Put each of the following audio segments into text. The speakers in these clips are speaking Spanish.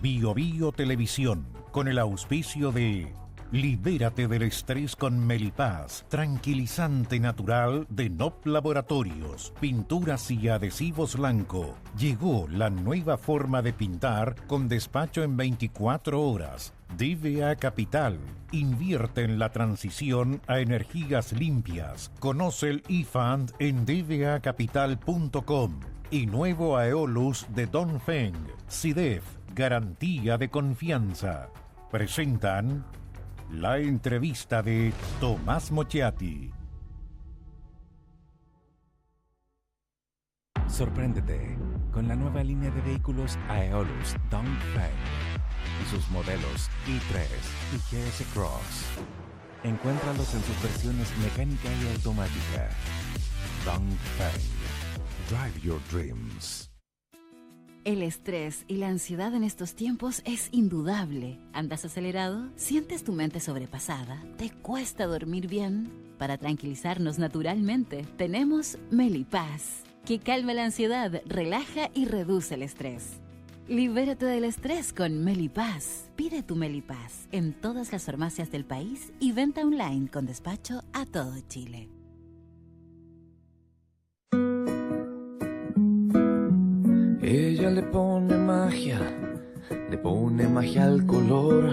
Bio Bio Televisión, con el auspicio de Libérate del estrés con Melipaz, tranquilizante natural de NOP Laboratorios, pinturas y adhesivos blanco. Llegó la nueva forma de pintar con despacho en 24 horas. DVA Capital, invierte en la transición a energías limpias. Conoce el eFund en dvacapital.com. Y nuevo Aeolus de Dongfeng, SIDEF, garantía de confianza. Presentan la entrevista de Tomás Mochiati. Sorpréndete con la nueva línea de vehículos Aeolus Dongfeng y sus modelos i3 y GS Cross. Encuéntralos en sus versiones mecánica y automática. Dongfeng. Drive your dreams. El estrés y la ansiedad en estos tiempos es indudable. ¿Andas acelerado? ¿Sientes tu mente sobrepasada? ¿Te cuesta dormir bien? Para tranquilizarnos naturalmente, tenemos Melipaz, que calma la ansiedad, relaja y reduce el estrés. Libérate del estrés con Melipaz. Pide tu Melipaz en todas las farmacias del país y venta online con despacho a todo Chile. Ella le pone magia al color.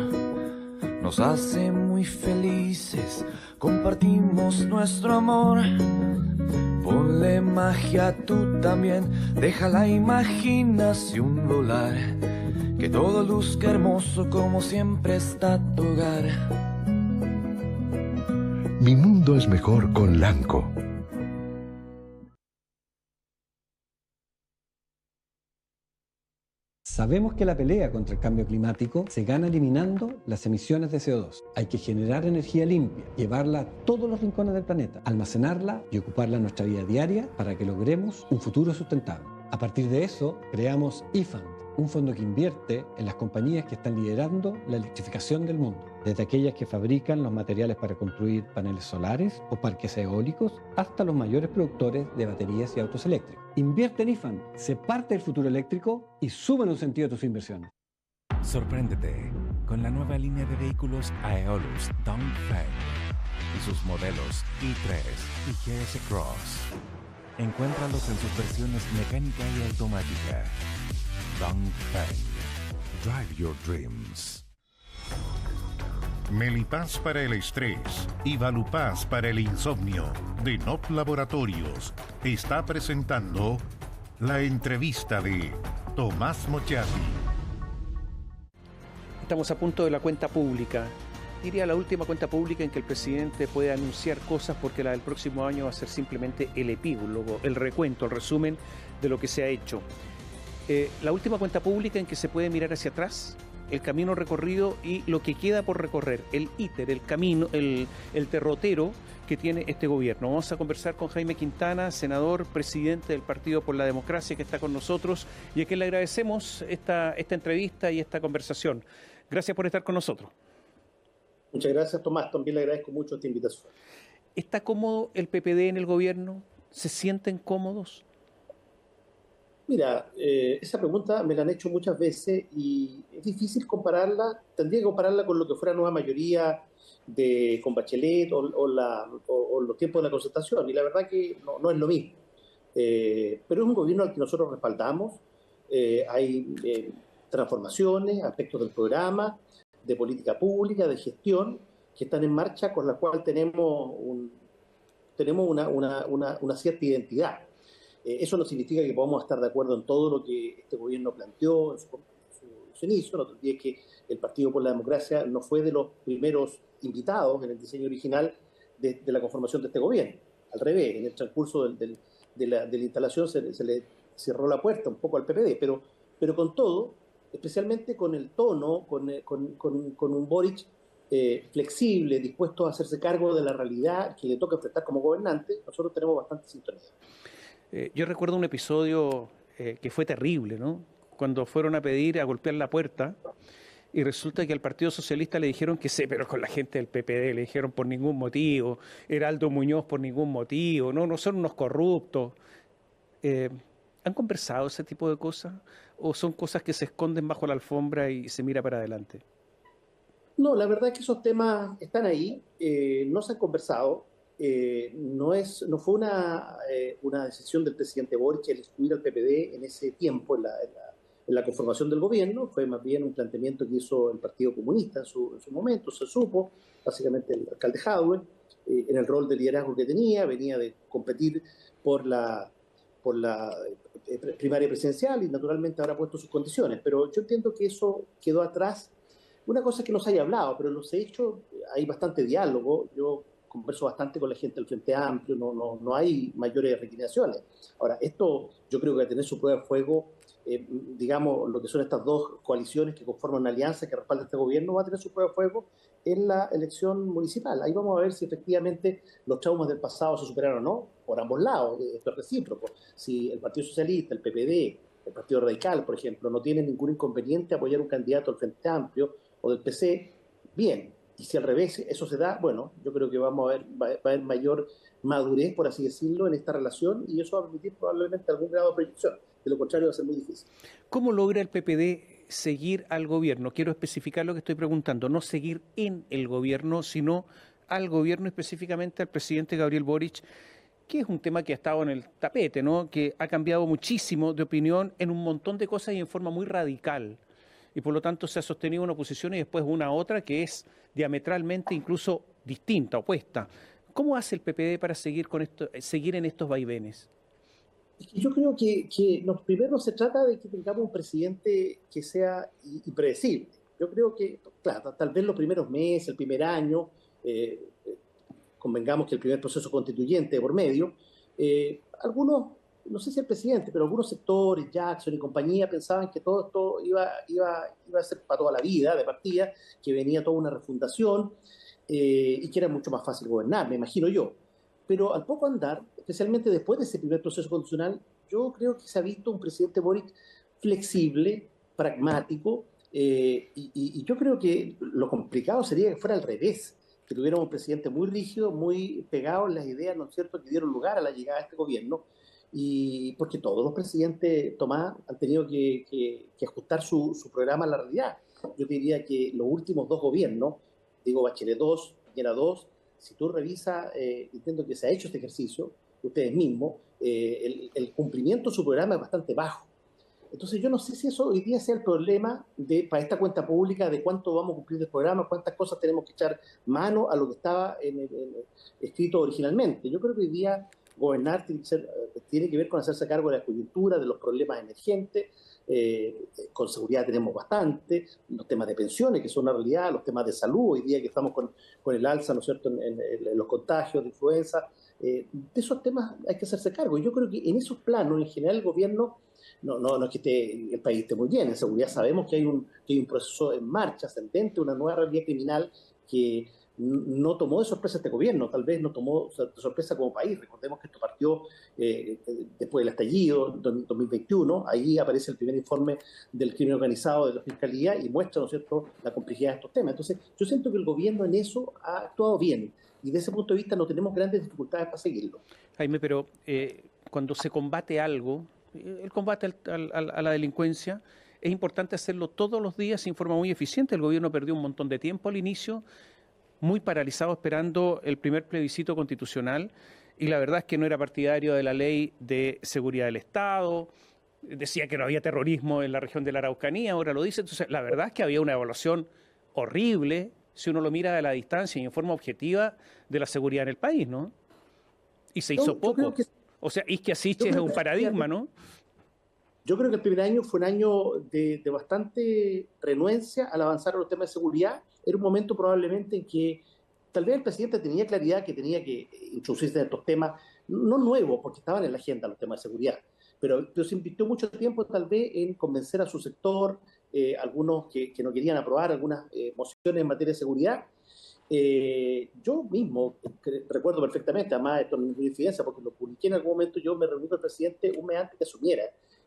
Nos hace muy felices, compartimos nuestro amor. Ponle magia tú también, deja la imaginación volar. Que todo luzca hermoso como siempre está tu hogar. Mi mundo es mejor con Lanco. Sabemos que la pelea contra el cambio climático se gana eliminando las emisiones de CO2. Hay que generar energía limpia, llevarla a todos los rincones del planeta, almacenarla y ocuparla en nuestra vida diaria para que logremos un futuro sustentable. A partir de eso, creamos eFund, un fondo que invierte en las compañías que están liderando la electrificación del mundo, desde aquellas que fabrican los materiales para construir paneles solares o parques eólicos, hasta los mayores productores de baterías y autos eléctricos. Invierte en eFund, sé parte del futuro eléctrico y súmale un sentido a tus inversiones. Sorpréndete con la nueva línea de vehículos Aeolus Dongfeng y sus modelos i3 y GS Cross. Encuéntralos en sus versiones mecánica y automática. Dongfeng. Drive your dreams. Melipaz para el estrés y Valupaz para el insomnio de NOP Laboratorios está presentando la entrevista de Tomás Mochiati. Estamos a punto de la cuenta pública. Diría la última cuenta pública en que el presidente puede anunciar cosas, porque la del próximo año va a ser simplemente el epílogo, el recuento, el resumen de lo que se ha hecho. La última cuenta pública en que se puede mirar hacia atrás, el camino recorrido y lo que queda por recorrer, el íter, el camino, el derrotero que tiene este gobierno. Vamos a conversar con Jaime Quintana, senador, presidente del Partido por la Democracia, que está con nosotros y a quien le agradecemos esta entrevista y esta conversación. Gracias por estar con nosotros. Muchas gracias, Tomás. También le agradezco mucho esta invitación. ¿Está cómodo el PPD en el gobierno? ¿Se sienten cómodos? Mira, esa pregunta me la han hecho muchas veces y es difícil compararla. Tendría que compararla con lo que fuera nueva mayoría con Bachelet o los tiempos de la concertación. Y la verdad que no es lo mismo. Pero es un gobierno al que nosotros respaldamos. Hay transformaciones, aspectos del programa, de política pública, de gestión, que están en marcha, con la cual tenemos una cierta identidad. Eso no significa que podamos estar de acuerdo en todo lo que este gobierno planteó en su inicio. No te olvides que el Partido por la Democracia no fue de los primeros invitados en el diseño original de la conformación de este gobierno. Al revés, en el transcurso de la instalación se le cerró la puerta un poco al PPD, pero con todo, especialmente con el tono, con un Boric flexible, dispuesto a hacerse cargo de la realidad que le toca enfrentar como gobernante, nosotros tenemos bastante sintonía. Yo recuerdo un episodio que fue terrible, ¿no? Cuando fueron a golpear la puerta, y resulta que al Partido Socialista le dijeron que sí, pero con la gente del PPD le dijeron por ningún motivo, Heraldo Muñoz por ningún motivo, no son unos corruptos. ¿Han conversado ese tipo de cosas? o son cosas que se esconden bajo la alfombra y se mira para adelante? No, la verdad es que esos temas están ahí, no se han conversado. No fue una decisión del presidente Boric el excluir al PPD en ese tiempo, en la conformación del gobierno. Fue más bien un planteamiento que hizo el Partido Comunista en su momento. Se supo, básicamente el alcalde Jadwe, en el rol de liderazgo que tenía, venía de competir por la primaria presidencial y naturalmente habrá puesto sus condiciones. Pero yo entiendo que eso quedó atrás. Una cosa es que no se haya hablado, pero en los hechos hay bastante diálogo. Yo converso bastante con la gente del Frente Amplio, no hay mayores recriminaciones. Ahora, esto yo creo que va a tener su prueba de fuego, digamos, lo que son estas dos coaliciones que conforman una alianza que respalda este gobierno, va a tener su prueba de fuego en la elección municipal. Ahí vamos a ver si efectivamente los traumas del pasado se superaron o no, por ambos lados. Esto es recíproco. Si el Partido Socialista, el PPD, el Partido Radical, por ejemplo, no tienen ningún inconveniente a apoyar un candidato del Frente Amplio o del PC, bien. Y si al revés eso se da, bueno, yo creo que va a haber mayor madurez, por así decirlo, en esta relación, y eso va a permitir probablemente algún grado de proyección. De lo contrario va a ser muy difícil. ¿Cómo logra el PPD seguir al gobierno? Quiero especificar lo que estoy preguntando, no seguir en el gobierno, sino al gobierno, específicamente al presidente Gabriel Boric, que es un tema que ha estado en el tapete, ¿no? Que ha cambiado muchísimo de opinión en un montón de cosas y en forma muy radical. Y por lo tanto se ha sostenido una posición y después una otra que es diametralmente incluso distinta, opuesta. ¿Cómo hace el PPD para seguir en estos vaivenes? Yo creo que primero se trata de que tengamos un presidente que sea impredecible. Yo creo que, claro, tal vez los primeros meses, el primer año, convengamos que el primer proceso constituyente de por medio, algunos, no sé si el presidente, pero algunos sectores, Jackson y compañía, pensaban que todo esto iba a ser para toda la vida, de partida, que venía toda una refundación y que era mucho más fácil gobernar, me imagino yo. Pero al poco andar, especialmente después de ese primer proceso constitucional, yo creo que se ha visto un presidente Boric flexible, pragmático, y yo creo que lo complicado sería que fuera al revés, que tuviéramos un presidente muy rígido, muy pegado en las ideas, ¿no es cierto?, que dieron lugar a la llegada de este gobierno, y porque todos los presidentes, Tomás, han tenido que ajustar su programa a la realidad. Yo diría que los últimos dos gobiernos, digo Bachelet 2, Piñera 2, si tú revisas, entiendo que se ha hecho este ejercicio, ustedes mismos, el cumplimiento de su programa es bastante bajo. Entonces yo no sé si eso hoy día sea el problema para esta cuenta pública de cuánto vamos a cumplir del programa, cuántas cosas tenemos que echar mano a lo que estaba escrito originalmente. Yo creo que hoy día gobernar tiene que ver con hacerse cargo de la coyuntura, de los problemas emergentes. Con seguridad tenemos bastante, los temas de pensiones, que son una realidad, los temas de salud, hoy día que estamos con el alza, ¿no es cierto?, en los contagios de influenza, de esos temas hay que hacerse cargo. Y yo creo que en esos planos, en general, el gobierno, no es que el país esté muy bien, en seguridad sabemos que hay un proceso en marcha ascendente, una nueva realidad criminal que no tomó de sorpresa este gobierno, tal vez no tomó de sorpresa como país. Recordemos que esto partió después del estallido, en 2021, ahí aparece el primer informe del crimen organizado de la Fiscalía y muestra, ¿no es cierto?, la complejidad de estos temas. Entonces, yo siento que el gobierno en eso ha actuado bien y desde ese punto de vista no tenemos grandes dificultades para seguirlo. Jaime, pero cuando se combate algo, el combate a la delincuencia, es importante hacerlo todos los días en forma muy eficiente. El gobierno perdió un montón de tiempo al inicio, muy paralizado esperando el primer plebiscito constitucional, y la verdad es que no era partidario de la ley de seguridad del Estado, decía que no había terrorismo en la región de la Araucanía, ahora lo dice. Entonces la verdad es que había una evaluación horrible, si uno lo mira de la distancia y en forma objetiva, de la seguridad en el país, ¿no? Y se hizo poco. O sea, Isquia Siches es un paradigma, ¿no? Yo creo que el primer año fue un año de bastante renuencia al avanzar en los temas de seguridad. Era un momento probablemente en que tal vez el presidente tenía claridad que tenía que introducirse en estos temas, no nuevos, porque estaban en la agenda los temas de seguridad, pero se invirtió mucho tiempo tal vez en convencer a su sector, algunos que no querían aprobar algunas mociones en materia de seguridad. Yo mismo recuerdo perfectamente, además esto no es ninguna infidencia, porque lo publiqué en algún momento, yo me reuní con el presidente un mes antes que asumiera,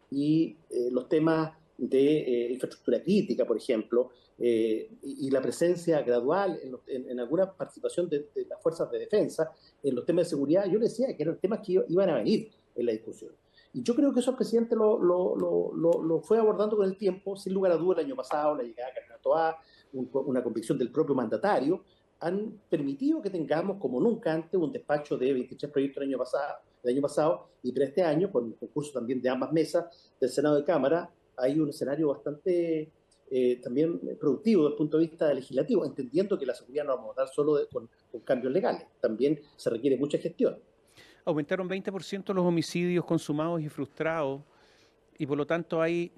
y los temas de infraestructura crítica, por ejemplo, y la presencia gradual en alguna participación de las fuerzas de defensa en los temas de seguridad, yo le decía que eran temas que iban a venir en la discusión. Y yo creo que eso el presidente lo fue abordando con el tiempo. Sin lugar a dudas, el año pasado, la llegada de Carmen Toá, una convicción del propio mandatario, han permitido que tengamos, como nunca antes, un despacho de 23 proyectos el año pasado, y para este año, con el concurso también de ambas mesas del Senado y Cámara, hay un escenario bastante también productivo desde el punto de vista legislativo, entendiendo que la seguridad no la vamos a dar solo con cambios legales, también se requiere mucha gestión. Aumentaron 20% los homicidios consumados y frustrados, y por lo tanto hay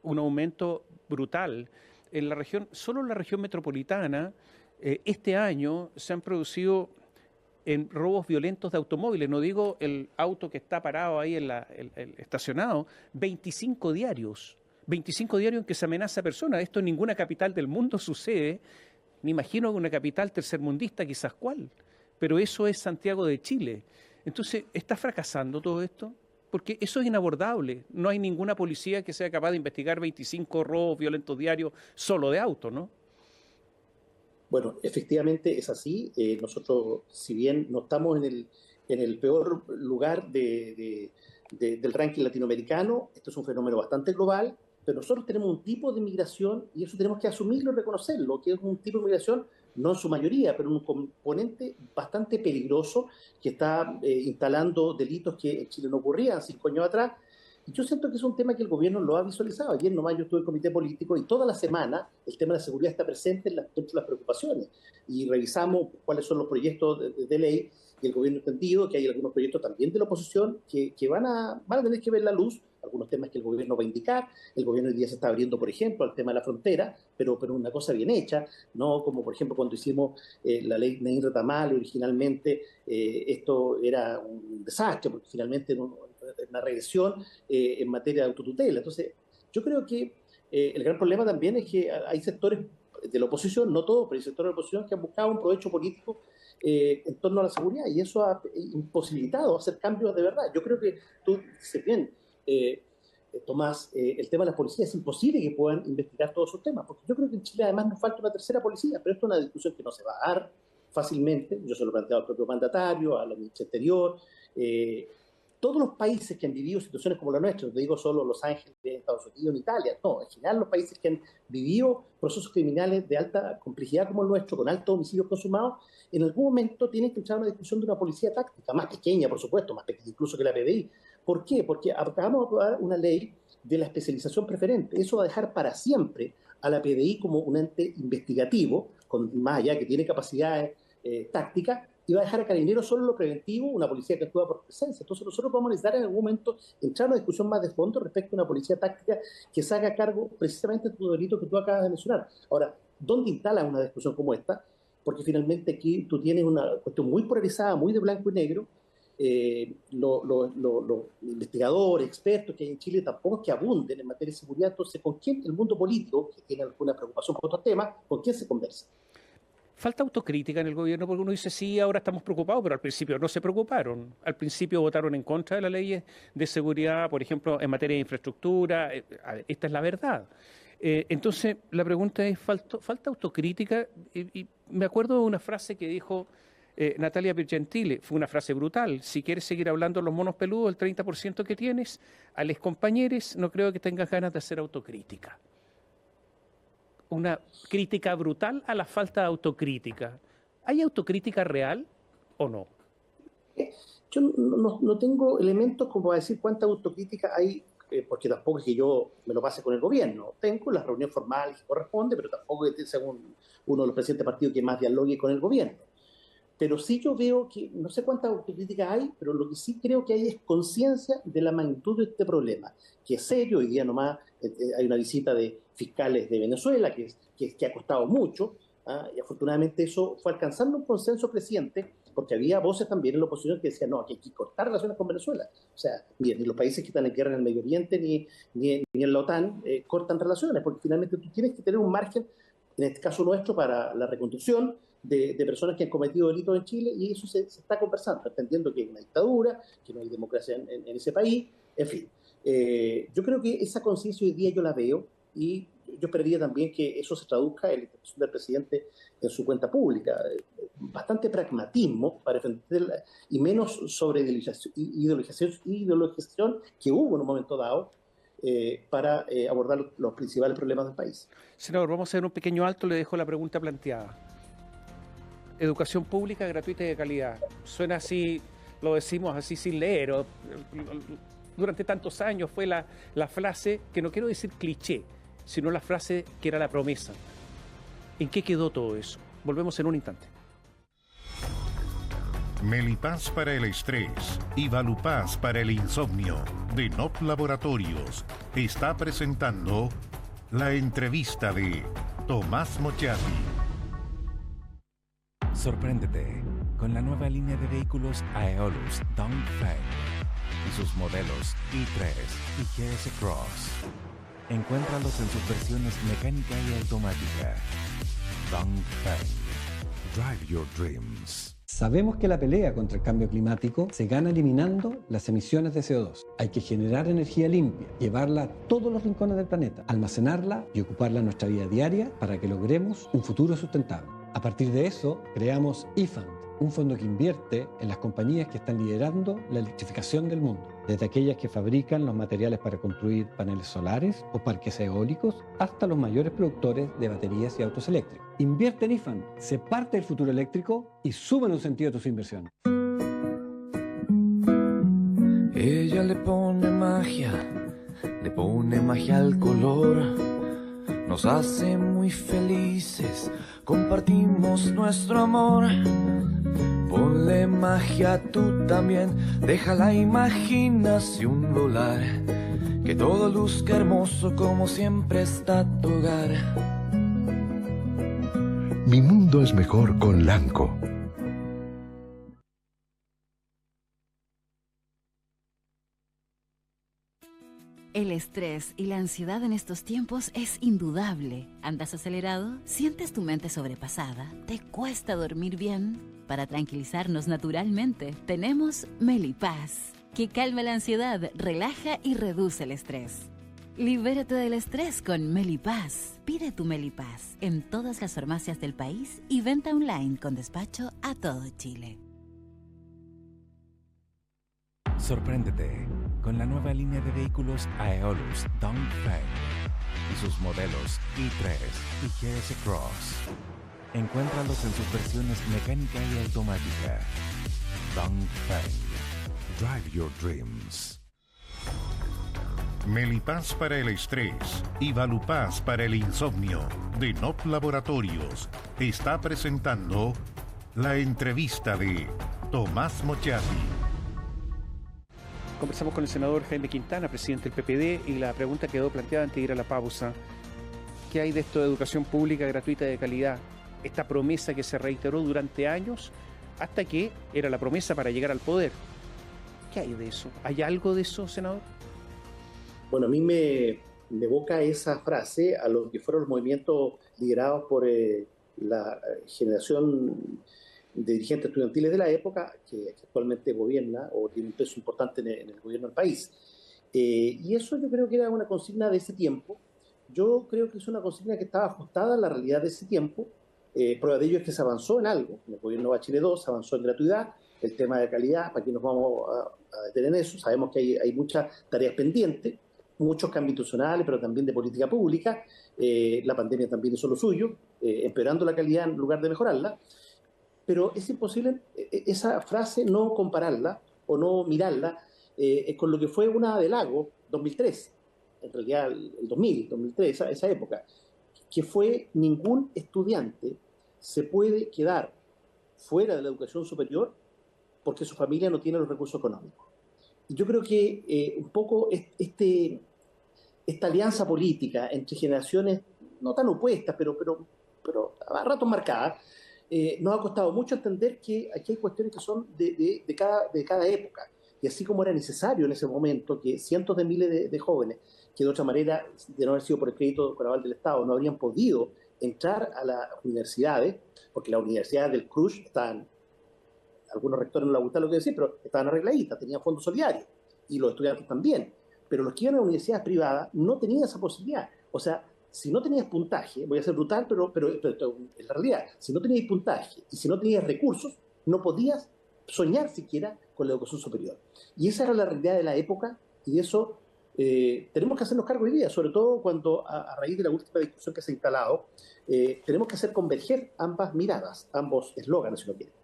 un aumento brutal. En la región, solo en la región metropolitana, este año se han producido en robos violentos de automóviles, no digo el auto que está parado ahí el estacionado, 25 diarios en que se amenaza a personas. Esto en ninguna capital del mundo sucede, me imagino que una capital tercermundista quizás cuál, pero eso es Santiago de Chile. Entonces, ¿está fracasando todo esto? Porque eso es inabordable. No hay ninguna policía que sea capaz de investigar 25 robos violentos diarios solo de auto, ¿no? Bueno, efectivamente es así. Nosotros, si bien no estamos en el peor lugar del ranking latinoamericano, esto es un fenómeno bastante global, pero nosotros tenemos un tipo de migración, y eso tenemos que asumirlo y reconocerlo, que es un tipo de migración, no en su mayoría, pero un componente bastante peligroso que está instalando delitos que en Chile no ocurrían 5 años atrás. Y yo siento que es un tema que el gobierno lo ha visualizado. Ayer nomás yo estuve en el comité político y toda la semana el tema de la seguridad está presente dentro de las preocupaciones. Y revisamos cuáles son los proyectos de ley, y el gobierno ha entendido que hay algunos proyectos también de la oposición que van a tener que ver la luz, algunos temas que el gobierno va a indicar. El gobierno hoy día se está abriendo, por ejemplo, al tema de la frontera, pero una cosa bien hecha, no como por ejemplo cuando hicimos la ley Nain Retamal originalmente, esto era un desastre, porque finalmente una regresión en materia de autotutela. Entonces, yo creo que el gran problema también es que hay sectores de la oposición, no todos, pero hay sectores de la oposición que han buscado un provecho político en torno a la seguridad, y eso ha imposibilitado hacer cambios de verdad. Yo creo que tú dices bien, Tomás, el tema de las policías, es imposible que puedan investigar todos esos temas, porque yo creo que en Chile además nos falta una tercera policía, pero esto es una discusión que no se va a dar fácilmente. Yo se lo he planteado al propio mandatario, a la ministra Exterior. Todos los países que han vivido situaciones como la nuestra, no te digo solo Los Ángeles, Estados Unidos, en Italia, no, en general los países que han vivido procesos criminales de alta complejidad como el nuestro, con altos homicidios consumados, en algún momento tienen que entrar a una discusión de una policía táctica, más pequeña, por supuesto, más pequeña incluso que la PDI. ¿Por qué? Porque acabamos de aprobar una ley de la especialización preferente. Eso va a dejar para siempre a la PDI como un ente investigativo, más allá que tiene capacidades tácticas, y va a dejar a Carabineros solo lo preventivo, una policía que actúa por presencia. Entonces nosotros vamos a necesitar en algún momento entrar a una discusión más de fondo respecto a una policía táctica que se haga cargo precisamente de tu delito que tú acabas de mencionar. Ahora, ¿dónde instala una discusión como esta? Porque finalmente aquí tú tienes una cuestión muy polarizada, muy de blanco y negro. Los investigadores, expertos que hay en Chile tampoco es que abunden en materia de seguridad. Entonces, ¿con quién el mundo político, que tiene alguna preocupación por otros temas, con quién se conversa? Falta autocrítica en el gobierno, porque uno dice, sí, ahora estamos preocupados, pero al principio no se preocuparon. Al principio votaron en contra de las leyes de seguridad, por ejemplo, en materia de infraestructura. Esta es la verdad. Entonces, la pregunta es, ¿falta autocrítica? Y me acuerdo de una frase que dijo Natalia Piergentile, fue una frase brutal: si quieres seguir hablando de los monos peludos, el 30% que tienes, a los compañeros, no creo que tengas ganas de hacer autocrítica. Una crítica brutal a la falta de autocrítica. ¿Hay autocrítica real o no? Yo no tengo elementos como para decir cuánta autocrítica hay, porque tampoco es que yo me lo pase con el gobierno. Tengo las reuniones formales que corresponde, pero tampoco es que sea uno de los presidentes de partido que más dialogue con el gobierno. Pero sí yo veo que, no sé cuánta autocrítica hay, pero lo que sí creo que hay es conciencia de la magnitud de este problema, que es serio. Hoy día nomás hay una visita de fiscales de Venezuela que ha costado mucho, y afortunadamente eso fue alcanzando un consenso creciente, porque había voces también en la oposición que decían, no, que hay que cortar relaciones con Venezuela. O sea, ni los países que están en guerra en el Medio Oriente ni en la OTAN cortan relaciones, porque finalmente tú tienes que tener un margen, en este caso nuestro, para la reconstrucción de personas que han cometido delitos en Chile, y eso se está conversando, entendiendo que hay una dictadura, que no hay democracia en ese país, en fin. Yo creo que esa conciencia hoy día yo la veo, y yo esperaría también que eso se traduzca en la expresión del presidente en su cuenta pública. bastante pragmatismo para defenderla y menos sobre ideologización que hubo en un momento dado para abordar los principales problemas del país. Senador, vamos a hacer un pequeño alto, le dejo la pregunta planteada. Educación pública gratuita y de calidad. Suena así, lo decimos así sin leer. Durante tantos años fue la frase, que no quiero decir cliché, sino la frase que era la promesa. ¿En qué quedó todo eso? Volvemos en un instante. Melipaz para el estrés y Valupaz para el insomnio de NOP Laboratorios está presentando la entrevista de Tomás Mochati. Sorpréndete con la nueva línea de vehículos Aeolus Dongfeng y sus modelos i3 y GS Cross. Encuéntralos en sus versiones mecánica y automática. Dongfeng. Drive your dreams. Sabemos que la pelea contra el cambio climático se gana eliminando las emisiones de CO2. Hay que generar energía limpia, llevarla a todos los rincones del planeta, almacenarla y ocuparla en nuestra vida diaria para que logremos un futuro sustentable. A partir de eso, creamos eFund, un fondo que invierte en las compañías que están liderando la electrificación del mundo, desde aquellas que fabrican los materiales para construir paneles solares o parques eólicos, hasta los mayores productores de baterías y autos eléctricos. Invierte en eFund, sé parte del futuro eléctrico y suma en un sentido a tus inversiones. Ella le pone magia al color. Nos hace muy felices, compartimos nuestro amor. Ponle magia tú también, deja la imaginación volar. Que todo luzca hermoso como siempre está tu hogar. Mi mundo es mejor con Lanco. El estrés y la ansiedad en estos tiempos es indudable. ¿Andas acelerado? ¿Sientes tu mente sobrepasada? ¿Te cuesta dormir bien? Para tranquilizarnos naturalmente, tenemos Melipaz, que calma la ansiedad, relaja y reduce el estrés. Libérate del estrés con Melipaz. Pide tu Melipaz en todas las farmacias del país y venta online con despacho a todo Chile. Sorpréndete con la nueva línea de vehículos Aeolus Dongfeng y sus modelos i3 y GS Cross. Encuéntralos en sus versiones mecánica y automática. Dongfeng. Drive your dreams. Melipaz para el estrés y Valupaz para el insomnio de NOP Laboratorios está presentando la entrevista de Tomás Mochati. Conversamos con el senador Jaime Quintana, presidente del PPD, y la pregunta quedó planteada antes de ir a la pausa. ¿Qué hay de esto de educación pública gratuita y de calidad? Esta promesa que se reiteró durante años hasta que era la promesa para llegar al poder. ¿Qué hay de eso? ¿Hay algo de eso, senador? Bueno, a mí me evoca esa frase a lo que fueron los movimientos liderados por la generación de dirigentes estudiantiles de la época, que actualmente gobierna o tiene un peso importante en el gobierno del país. Y eso yo creo que era una consigna de ese tiempo. Yo creo que es una consigna que estaba ajustada a la realidad de ese tiempo. Prueba de ello es que se avanzó en algo. En el gobierno Bachelet 2 se avanzó en gratuidad, el tema de calidad, para que nos vamos a detener en eso. Sabemos que hay muchas tareas pendientes, muchos cambios institucionales, pero también de política pública. La pandemia también hizo lo suyo, empeorando la calidad en lugar de mejorarla. Pero es imposible esa frase no compararla o no mirarla con lo que fue una de Lago 2003, en realidad el 2003, esa época, que fue ningún estudiante se puede quedar fuera de la educación superior porque su familia no tiene los recursos económicos. Y yo creo que un poco esta alianza política entre generaciones no tan opuestas, pero a ratos marcadas, nos ha costado mucho entender que aquí hay cuestiones que son de cada época. Y así como era necesario en ese momento que cientos de miles de jóvenes, que de otra manera, de no haber sido por el crédito con aval del Estado, no habrían podido entrar a las universidades, porque las universidades del CRUSH estaban, algunos rectores no les gustaba lo que decía, pero estaban arregladitas, tenían fondos solidarios, y los estudiantes también. Pero los que iban a universidades privadas no tenían esa posibilidad. O sea, si no tenías puntaje, voy a ser brutal, pero en la realidad, si no tenías puntaje y si no tenías recursos, no podías soñar siquiera con la educación superior. Y esa era la realidad de la época, y eso tenemos que hacernos cargo hoy día, sobre todo cuando a raíz de la última discusión que se ha instalado, tenemos que hacer converger ambas miradas, ambos eslóganes, si lo quieren.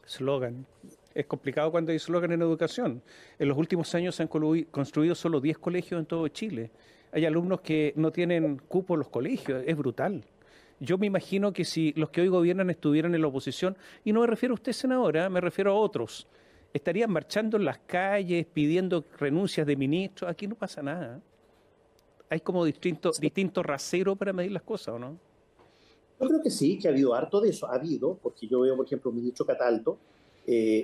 Eslogan. Es complicado cuando hay eslogan en educación. En los últimos años se han construido solo 10 colegios en todo Chile. Hay alumnos que no tienen cupo en los colegios, es brutal. Yo me imagino que si los que hoy gobiernan estuvieran en la oposición, y no me refiero a usted, senadora, me refiero a otros, estarían marchando en las calles, pidiendo renuncias de ministros. Aquí no pasa nada. Hay como distinto rasero para medir las cosas, ¿o no? Yo creo que sí, que ha habido harto de eso. Ha habido, porque yo veo, por ejemplo, un ministro Cataldo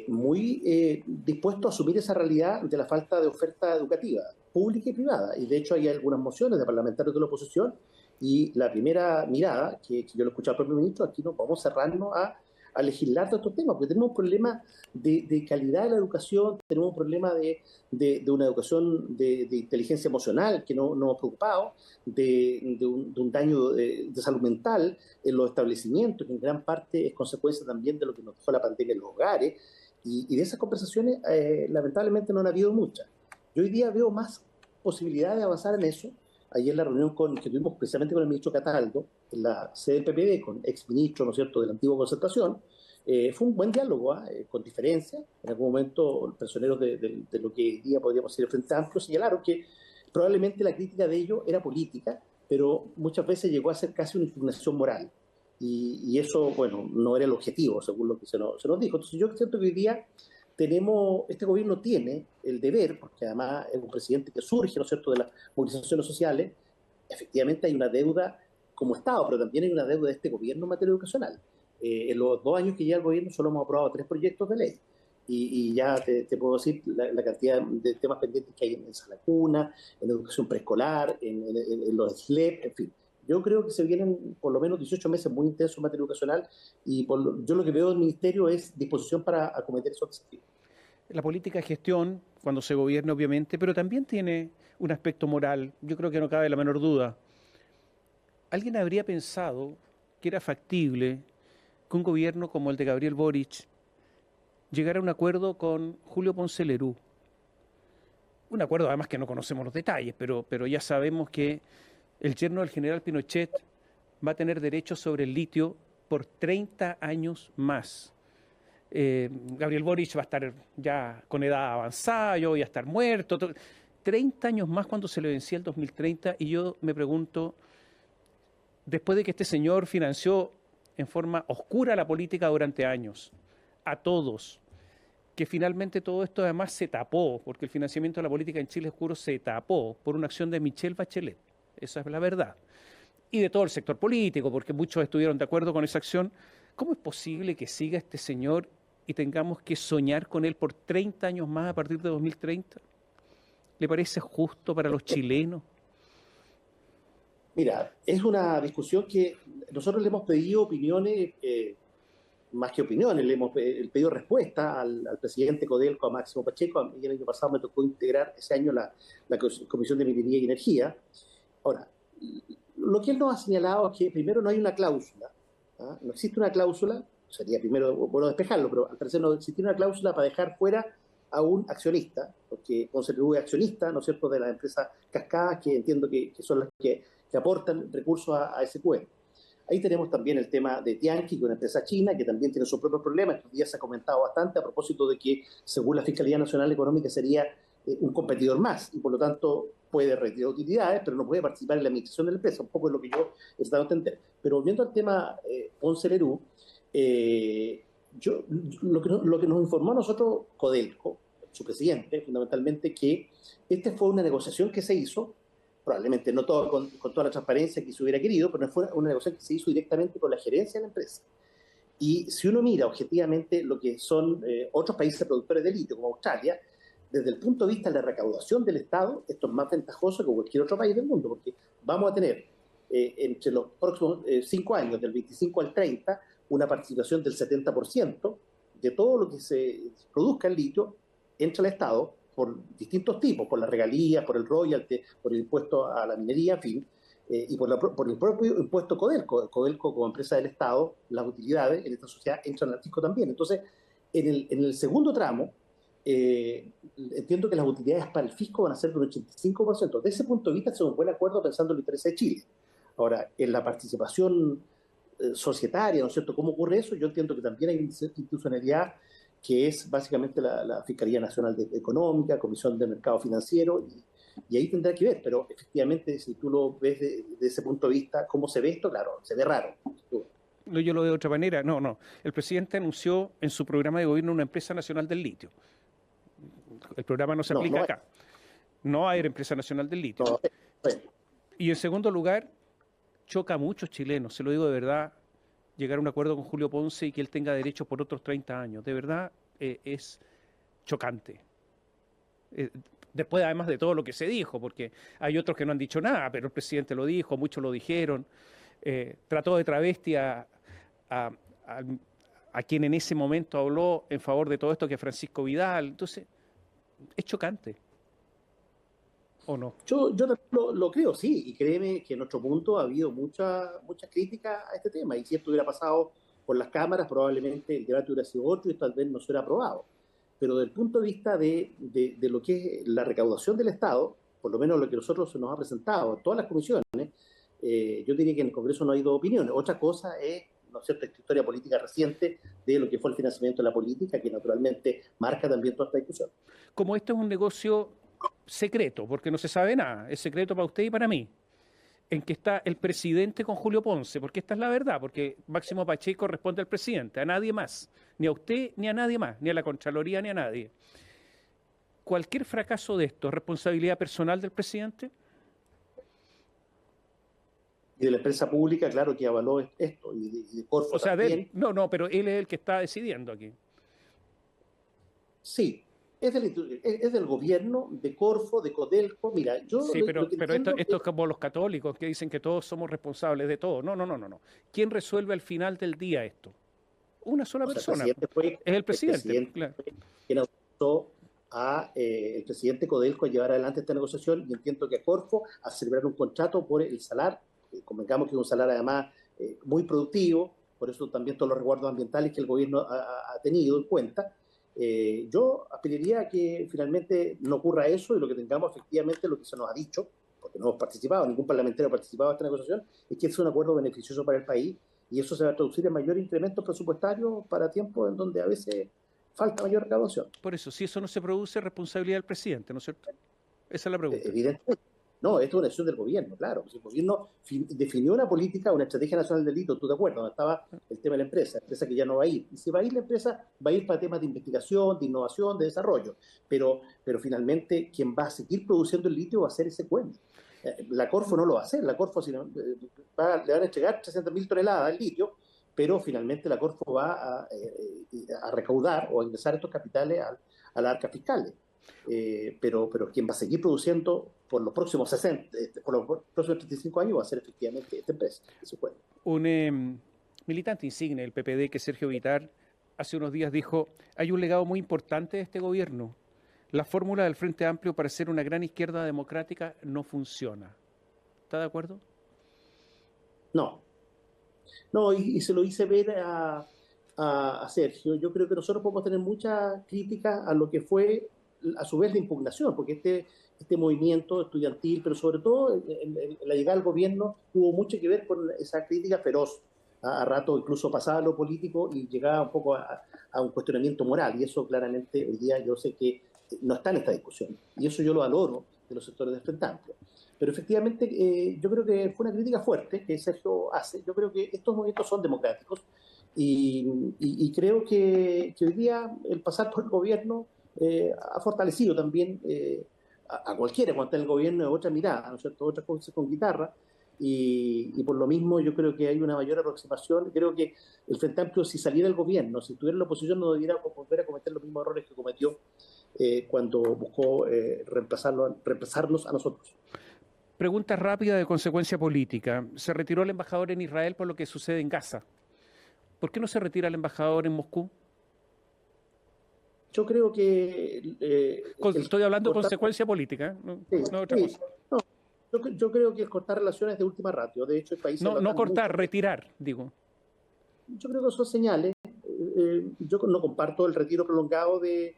muy dispuesto a asumir esa realidad de la falta de oferta educativa, pública y privada. Y de hecho hay algunas mociones de parlamentarios de la oposición, y la primera mirada, que yo lo escuché al propio ministro, aquí nos vamos a cerrarnos a legislar de estos temas, porque tenemos un problema de calidad de la educación, tenemos un problema de una educación de inteligencia emocional que no nos ha preocupado, de un daño de salud mental en los establecimientos, que en gran parte es consecuencia también de lo que nos dejó la pandemia en los hogares, y de esas conversaciones lamentablemente no han habido muchas. Yo hoy día veo más posibilidades de avanzar en eso. Ayer la reunión que tuvimos precisamente con el ministro Cataldo, en la sede del PPD, con exministros, ¿no es cierto?, de la antigua Concertación, fue un buen diálogo, con diferencia. En algún momento, los personeros de lo que hoy día podríamos decir el Frente Amplio señalaron que probablemente la crítica de ellos era política, pero muchas veces llegó a ser casi una impugnación moral. Y eso, bueno, no era el objetivo, según lo que se nos dijo. Entonces yo siento que hoy día este gobierno tiene el deber, porque además es un presidente que surge, ¿no es cierto?, de las movilizaciones sociales. Efectivamente hay una deuda como Estado, pero también hay una deuda de este gobierno en materia educacional. En los 2 años que lleva el gobierno solo hemos aprobado 3 proyectos de ley, y ya te puedo decir la cantidad de temas pendientes que hay en sala cuna, en educación preescolar, en los SLEP, en fin. Yo creo que se vienen por lo menos 18 meses muy intensos en materia educacional, y yo lo que veo del Ministerio es disposición para acometer esos desafíos. La política de gestión, cuando se gobierna obviamente, pero también tiene un aspecto moral. Yo creo que no cabe la menor duda. ¿Alguien habría pensado que era factible que un gobierno como el de Gabriel Boric llegara a un acuerdo con Julio Ponce Lerú? Un acuerdo además que no conocemos los detalles, pero ya sabemos que el yerno del general Pinochet va a tener derechos sobre el litio por 30 años más. Gabriel Boric va a estar ya con edad avanzada, yo voy a estar muerto. 30 años más cuando se le vencía el 2030, y yo me pregunto, después de que este señor financió en forma oscura la política durante años, a todos, que finalmente todo esto además se tapó, porque el financiamiento de la política en Chile oscuro se tapó por una acción de Michelle Bachelet. Esa es la verdad. Y de todo el sector político, porque muchos estuvieron de acuerdo con esa acción. ¿Cómo es posible que siga este señor y tengamos que soñar con él por 30 años más a partir de 2030? ¿Le parece justo para los chilenos? Mira, es una discusión que nosotros le hemos pedido opiniones, más que opiniones, le hemos pedido respuesta al presidente Codelco, a Máximo Pacheco. Y el año pasado me tocó integrar ese año la Comisión de Minería y Energía. Ahora, lo que él nos ha señalado es que primero no hay una cláusula, no existe una cláusula, sería primero bueno despejarlo, pero al parecer no existe una cláusula para dejar fuera a un accionista, porque Ponce Lerú es accionista, ¿no es cierto?, de las empresas cascadas, que entiendo que son las que aportan recursos a ese cuerpo. Ahí tenemos también el tema de Tianqi, que es una empresa china que también tiene sus propios problemas. Estos días se ha comentado bastante a propósito de que, según la Fiscalía Nacional Económica, sería un competidor más, y por lo tanto puede retirar utilidades, pero no puede participar en la administración de la empresa. Un poco es lo que yo he estado a entender. Pero volviendo al tema Ponce Lerú, lo que nos informó a nosotros Codelco, su presidente, fundamentalmente, que esta fue una negociación que se hizo, probablemente no todo con toda la transparencia que se hubiera querido, pero fue una negociación que se hizo directamente con la gerencia de la empresa. Y si uno mira objetivamente lo que son otros países productores de litio, como Australia, desde el punto de vista de la recaudación del Estado, esto es más ventajoso que cualquier otro país del mundo, porque vamos a tener entre los próximos 5 años, del 25 al 30, una participación del 70% de todo lo que se produzca en litio entra al Estado por distintos tipos, por las regalías, por el royalty, por el impuesto a la minería, en fin. y por el propio impuesto Codelco. Codelco, como empresa del Estado, las utilidades en esta sociedad entran al fisco también. Entonces, en el segundo tramo, entiendo que las utilidades para el fisco van a ser de un 85%. De ese punto de vista, es un buen acuerdo pensando en los intereses de Chile. Ahora, en la participación societaria, ¿no es cierto? ¿Cómo ocurre eso? Yo entiendo que también hay institucionalidad que es básicamente la Fiscalía Nacional Económica, Comisión de Mercado Financiero, y ahí tendrá que ver, pero efectivamente, si tú lo ves de ese punto de vista, ¿cómo se ve esto? Claro, se ve raro. No, yo lo veo de otra manera. No. El presidente anunció en su programa de gobierno una empresa nacional del litio. El programa no se aplica acá. No hay empresa nacional del litio. Y en segundo lugar, choca a muchos chilenos, se lo digo de verdad, llegar a un acuerdo con Julio Ponce y que él tenga derechos por otros 30 años. De verdad es chocante. Después, además de todo lo que se dijo, porque hay otros que no han dicho nada, pero el presidente lo dijo, muchos lo dijeron. Trató de travesti a quien en ese momento habló en favor de todo esto, que es Francisco Vidal. Entonces, es chocante. ¿O no? Yo lo creo, sí, y créeme que en otro punto ha habido mucha crítica a este tema, y si esto hubiera pasado por las cámaras, probablemente el debate hubiera sido otro y tal vez no se hubiera aprobado. Pero desde el punto de vista de lo que es la recaudación del Estado, por lo menos lo que nosotros se nos ha presentado en todas las comisiones, yo diría que en el Congreso no ha habido opiniones. Otra cosa es, ¿no es cierto?, esta historia política reciente de lo que fue el financiamiento de la política, que naturalmente marca también toda esta discusión. Como esto es un negocio secreto, porque no se sabe nada, es secreto para usted y para mí, en que está el presidente con Julio Ponce, porque esta es la verdad, porque Máximo Pacheco responde al presidente, a nadie más, ni a usted ni a nadie más, ni a la Contraloría ni a nadie. ¿Cualquier fracaso de esto es responsabilidad personal del presidente? Y de la empresa pública, claro, que avaló esto, y de Corfo o sea, también. pero él es el que está decidiendo aquí. Sí. Es del gobierno, de Corfo, de Codelco. Mira, yo... Sí, pero esto es como los católicos que dicen que todos somos responsables de todo. No. ¿Quién resuelve al final del día esto? Una sola persona. Es el presidente. Claro. Quien autorizó a el presidente Codelco a llevar adelante esta negociación, y entiendo que a Corfo a celebrar un contrato por el salar, convengamos que es un salar además muy productivo, por eso también todos los resguardos ambientales que el gobierno ha tenido en cuenta. Yo aspiraría a que finalmente no ocurra eso y lo que tengamos efectivamente, lo que se nos ha dicho, porque no hemos participado, ningún parlamentario ha participado en esta negociación, es que es un acuerdo beneficioso para el país, y eso se va a traducir en mayor incremento presupuestario para tiempos en donde a veces falta mayor recaudación. Por eso, si eso no se produce, es responsabilidad del presidente, ¿no es cierto? Esa es la pregunta. Evidentemente. No, esto es una decisión del gobierno, claro. Si el gobierno definió una política, una estrategia nacional del delito, ¿tú te acuerdas? Donde estaba el tema de la empresa que ya no va a ir. Y si va a ir la empresa, va a ir para temas de investigación, de innovación, de desarrollo. Pero finalmente, quien va a seguir produciendo el litio va a ser ese cuento. La Corfo no lo va a hacer. La Corfo le van a entregar 300.000 toneladas de litio, pero finalmente la Corfo va a recaudar o a ingresar estos capitales a las arcas fiscales. Pero quien va a seguir produciendo por los próximos 35 años va a ser efectivamente esta empresa. Un militante insigne del PPD, que es Sergio Vitar, hace unos días dijo: hay un legado muy importante de este gobierno. La fórmula del Frente Amplio para ser una gran izquierda democrática no funciona. ¿Está de acuerdo? No, y se lo hice ver a Sergio. Yo creo que nosotros podemos tener mucha crítica a lo que fue a su vez la impugnación, porque este movimiento estudiantil, pero sobre todo la llegada al gobierno, tuvo mucho que ver con esa crítica feroz. A rato incluso pasaba a lo político y llegaba un poco a un cuestionamiento moral, y eso claramente hoy día yo sé que no está en esta discusión, y eso yo lo valoro de los sectores del Frente Amplio. Pero efectivamente yo creo que fue una crítica fuerte que Sergio hace. Yo creo que estos movimientos son democráticos, y creo que hoy día el pasar por el gobierno ha fortalecido también a cualquiera cuando está en el gobierno de otra mirada, ¿no es cierto?, otras cosas con guitarra, y por lo mismo yo creo que hay una mayor aproximación. Creo que el Frente Amplio, si saliera del gobierno, si estuviera en la oposición, no debiera volver a cometer los mismos errores que cometió cuando buscó reemplazarnos a nosotros. Pregunta rápida de consecuencia política. Se retiró el embajador en Israel por lo que sucede en Gaza. ¿Por qué no se retira el embajador en Moscú? Yo creo que... Estoy hablando de consecuencia política, no otra cosa. Yo creo que el cortar relaciones es de última ratio. De hecho, el país... No cortar, retirar, digo. Yo creo que son señales. Yo no comparto el retiro prolongado del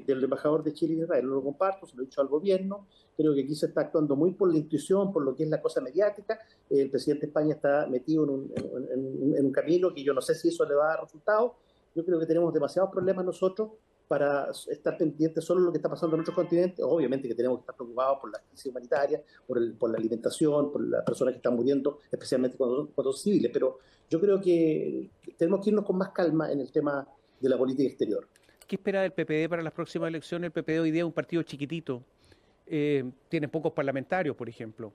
embajador de Chile en Israel. No lo comparto, se lo he dicho al gobierno. Creo que aquí se está actuando muy por la intuición, por lo que es la cosa mediática. El presidente de España está metido en un camino que yo no sé si eso le va a dar resultados. Yo creo que tenemos demasiados problemas nosotros para estar pendientes solo de lo que está pasando en otros continentes. Obviamente que tenemos que estar preocupados por la crisis humanitaria, por la alimentación, por las personas que están muriendo, especialmente cuando son civiles, pero yo creo que tenemos que irnos con más calma en el tema de la política exterior. ¿Qué espera del PPD para las próximas elecciones? El PPD hoy día es un partido chiquitito, tiene pocos parlamentarios, por ejemplo.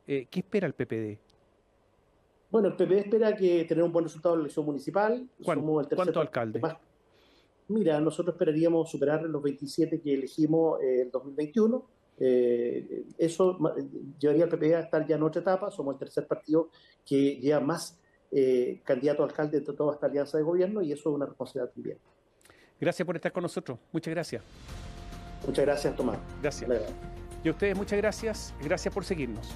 ¿Qué espera el PPD? Bueno, el PPD espera tener un buen resultado en la elección municipal. ¿Cuántos alcaldes? Mira, nosotros esperaríamos superar los 27 que elegimos en 2021. Eso llevaría al PPD a estar ya en otra etapa. Somos el tercer partido que lleva más candidatos a alcalde de toda esta alianza de gobierno y eso es una responsabilidad también. Gracias por estar con nosotros. Muchas gracias. Muchas gracias, Tomás. Gracias. Y a ustedes muchas gracias. Gracias por seguirnos.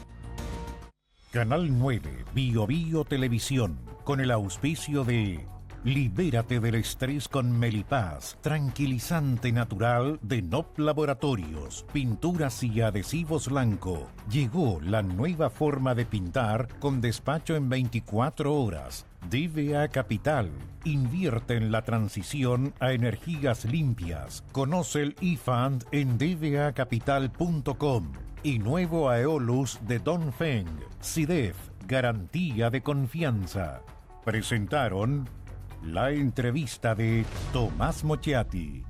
Canal 9, Bio Bio Televisión, con el auspicio de Libérate del estrés con Melipaz, tranquilizante natural de NOP Laboratorios, pinturas y adhesivos blanco. Llegó la nueva forma de pintar con despacho en 24 horas. DVA Capital, invierte en la transición a energías limpias. Conoce el eFund en dvacapital.com. Y nuevo Aeolus de Dongfeng, SIDEF, garantía de confianza. Presentaron la entrevista de Tomás Mochiati.